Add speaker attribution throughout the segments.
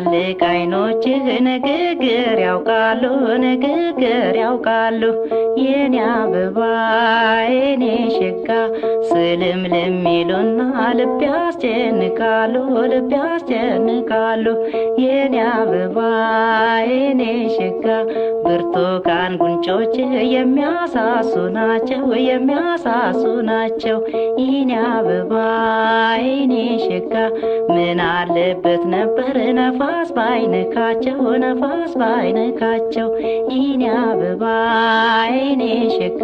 Speaker 1: ትላልቅ አይኖችህ ንግግር ያውቃሉ የኔ አበባ የኔ ሸጋ ስልምልም ይሉና ልብ ያስጨንቃሉ የኔ አበባ የኔ ሸጋ ብርቱካን ጉንጮችህ የሚያሳሱ ናቸው የኔ አበባ የኔ ሸጋ ምን አለበት ነበር ነፋስ ባይነካቸው የኔ አበባ የኔ ሸጋ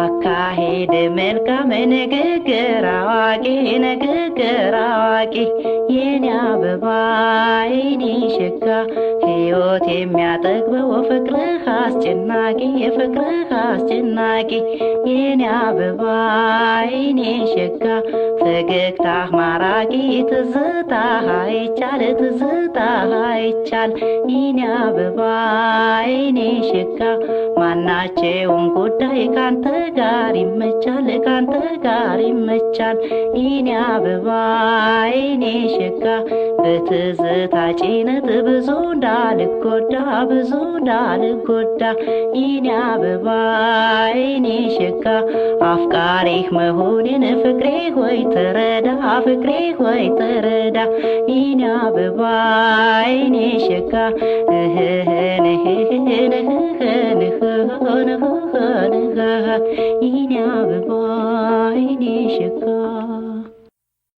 Speaker 1: አካሄድ መልካም ንግግር አዋቂ የኔ አበባ የኔ ሸጋ ሕይወት የሚያጠግበው ፍቅርህ አስጨናቂ የኔ አበባ የኔ ሸጋ ፈገግታህ ማራኪ ትዝታህ አይቻል የኔ አበባ የኔ ሸጋ ማናቸውም ጉዳይ ካንተ ጋር ይመቻል የኔ አበባ የኔ ሸጋ በትዝታ ጭነት ብዙ እንዳልጎዳ የኔ አበባ የኔ ሸጋ አፍቃሪህ መሆኔን ፍቅሬ ሆይ ተረዳ የኔ አበባ የኔ ሸጋ የኔ አበባ የኔ ሸጋ